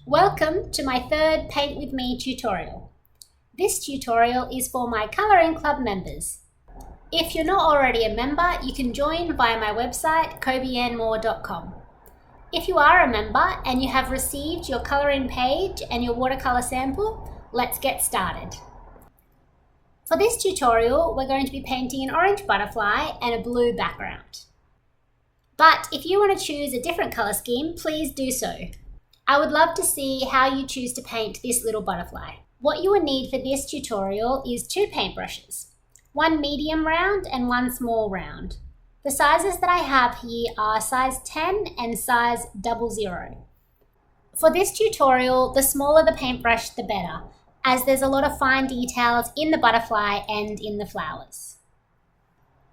Welcome to my third Paint With Me tutorial. This tutorial is for my Colouring Club members. If you're not already a member, you can join via my website kobeannmore.com. If you are a member and you have received your colouring page and your watercolour sample, let's get started. For this tutorial, we're going to be painting an orange butterfly and a blue background. But if you want to choose a different colour scheme, please do so. I would love to see how you choose to paint this little butterfly. What you will need for this tutorial is 2 paintbrushes, one medium round and one small round. The sizes that I have here are size 10 and size 00. For this tutorial, the smaller the paintbrush, the better, as there's a lot of fine details in the butterfly and in the flowers.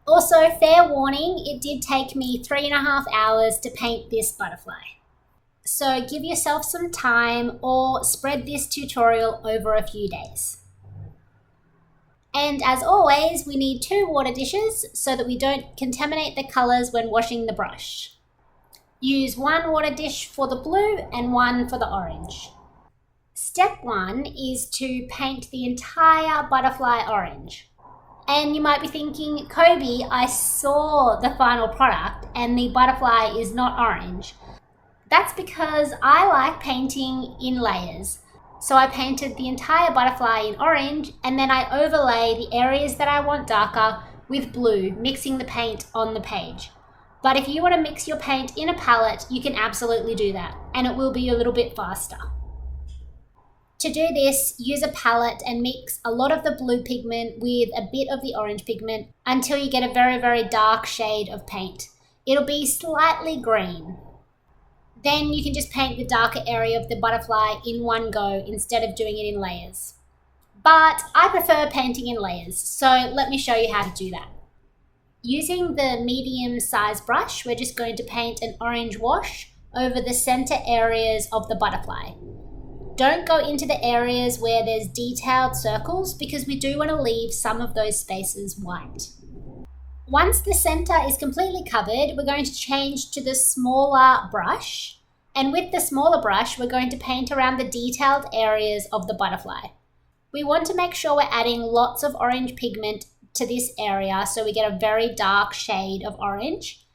Also, fair warning, it did take me 3.5 hours to paint this butterfly. So give yourself some time or spread this tutorial over a few days. And as always, we need 2 water dishes so that we don't contaminate the colours when washing the brush. Use 1 water dish for the blue and 1 for the orange. Step 1 is to paint the entire butterfly orange. And you might be thinking, Kobe, I saw the final product and the butterfly is not orange. That's because I like painting in layers. So I painted the entire butterfly in orange and then I overlay the areas that I want darker with blue, mixing the paint on the page. But if you want to mix your paint in a palette, you can absolutely do that, and it will be a little bit faster. To do this, use a palette and mix a lot of the blue pigment with a bit of the orange pigment until you get a very, very dark shade of paint. It'll be slightly green. Then you can just paint the darker area of the butterfly in one go instead of doing it in layers. But I prefer painting in layers, so let me show you how to do that. Using the medium size brush, we're just going to paint an orange wash over the center areas of the butterfly. Don't go into the areas where there's detailed circles because we do want to leave some of those spaces white. Once the center is completely covered, we're going to change to the smaller brush. And with the smaller brush, we're going to paint around the detailed areas of the butterfly. We want to make sure we're adding lots of orange pigment to this area so we get a very dark shade of orange.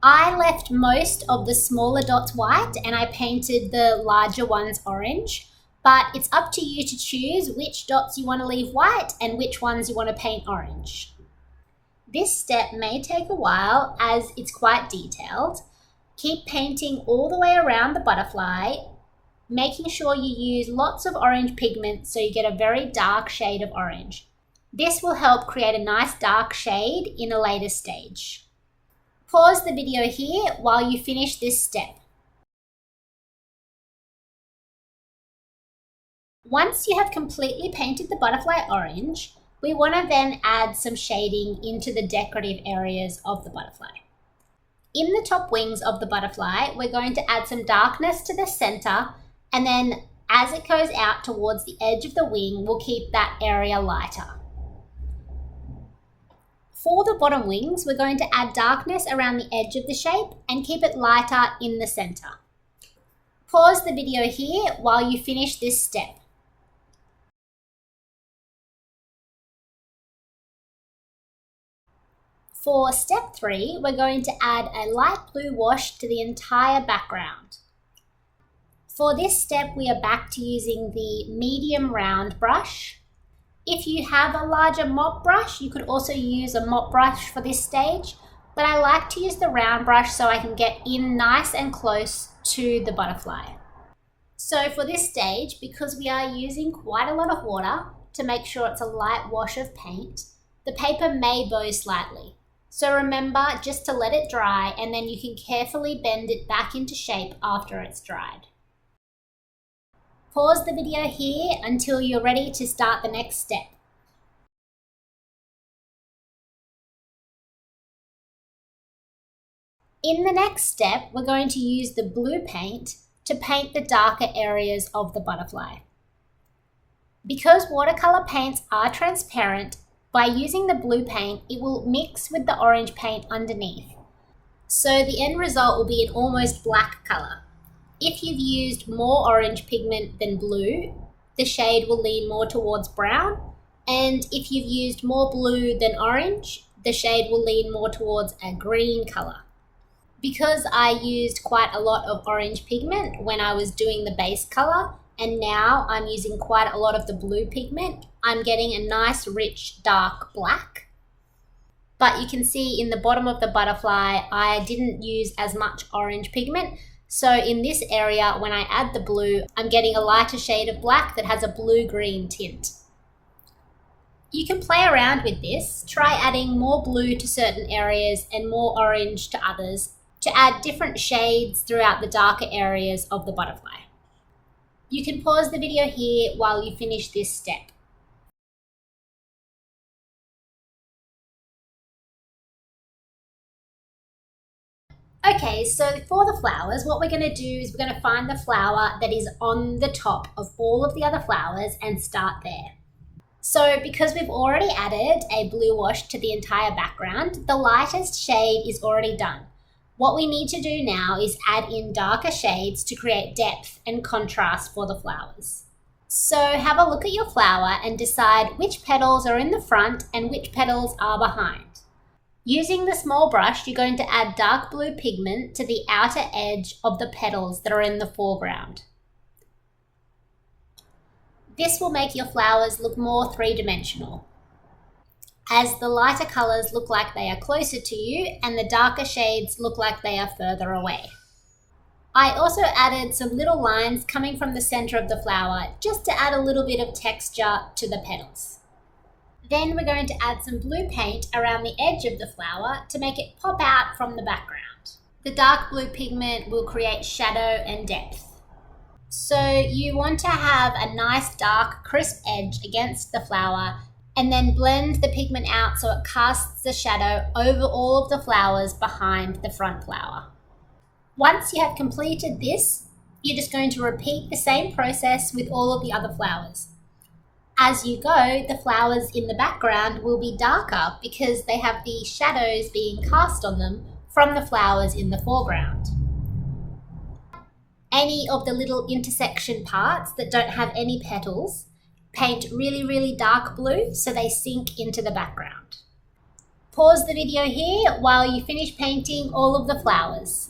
I left most of the smaller dots white and I painted the larger ones orange. But it's up to you to choose which dots you want to leave white and which ones you want to paint orange. This step may take a while as it's quite detailed. Keep painting all the way around the butterfly, making sure you use lots of orange pigment so you get a very dark shade of orange. This will help create a nice dark shade in a later stage. Pause the video here while you finish this step. Once you have completely painted the butterfly orange, we want to then add some shading into the decorative areas of the butterfly. In the top wings of the butterfly, we're going to add some darkness to the center, and then as it goes out towards the edge of the wing, we'll keep that area lighter. For the bottom wings, we're going to add darkness around the edge of the shape and keep it lighter in the center. Pause the video here while you finish this step. For step 3, we're going to add a light blue wash to the entire background. For this step, we are back to using the medium round brush. If you have a larger mop brush, you could also use a mop brush for this stage, but I like to use the round brush so I can get in nice and close to the butterfly. So for this stage, because we are using quite a lot of water to make sure it's a light wash of paint, the paper may bow slightly. So remember just to let it dry and then you can carefully bend it back into shape after it's dried. Pause the video here until you're ready to start the next step. In the next step, we're going to use the blue paint to paint the darker areas of the butterfly. Because watercolor paints are transparent, by using the blue paint, it will mix with the orange paint underneath. So the end result will be an almost black color. If you've used more orange pigment than blue, the shade will lean more towards brown. And if you've used more blue than orange, the shade will lean more towards a green color. Because I used quite a lot of orange pigment when I was doing the base color, and now I'm using quite a lot of the blue pigment, I'm getting a nice rich dark black. But you can see in the bottom of the butterfly, I didn't use as much orange pigment. So in this area, when I add the blue, I'm getting a lighter shade of black that has a blue-green tint. You can play around with this, try adding more blue to certain areas and more orange to others to add different shades throughout the darker areas of the butterfly. You can pause the video here while you finish this step. Okay, so for the flowers, what we're going to do is we're going to find the flower that is on the top of all of the other flowers and start there. So because we've already added a blue wash to the entire background, the lightest shade is already done. What we need to do now is add in darker shades to create depth and contrast for the flowers. So have a look at your flower and decide which petals are in the front and which petals are behind. Using the small brush, you're going to add dark blue pigment to the outer edge of the petals that are in the foreground. This will make your flowers look more three-dimensional, as the lighter colors look like they are closer to you and the darker shades look like they are further away. I also added some little lines coming from the center of the flower just to add a little bit of texture to the petals. Then we're going to add some blue paint around the edge of the flower to make it pop out from the background. The dark blue pigment will create shadow and depth. So you want to have a nice dark crisp edge against the flower and then blend the pigment out so it casts the shadow over all of the flowers behind the front flower. Once you have completed this, you're just going to repeat the same process with all of the other flowers. As you go, the flowers in the background will be darker because they have the shadows being cast on them from the flowers in the foreground. Any of the little intersection parts that don't have any petals, paint really dark blue so they sink into the background. Pause the video here while you finish painting all of the flowers.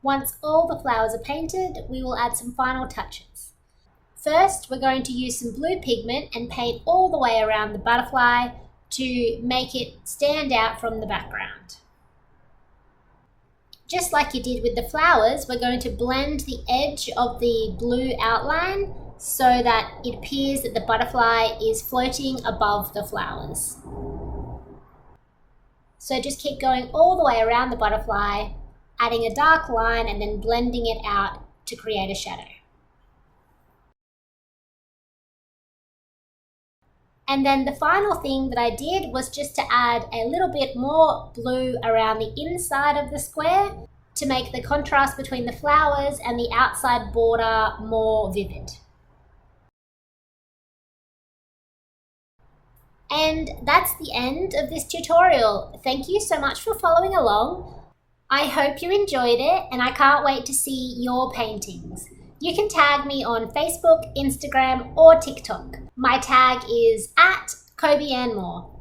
Once all the flowers are painted, we will add some final touches. First, we're going to use some blue pigment and paint all the way around the butterfly to make it stand out from the background. Just like you did with the flowers, we're going to blend the edge of the blue outline so that it appears that the butterfly is floating above the flowers. So just keep going all the way around the butterfly, adding a dark line and then blending it out to create a shadow. And then the final thing that I did was just to add a little bit more blue around the inside of the square to make the contrast between the flowers and the outside border more vivid. And that's the end of this tutorial. Thank you so much for following along. I hope you enjoyed it and I can't wait to see your paintings. You can tag me on Facebook, Instagram or TikTok. My tag is @KobeAnnMoore.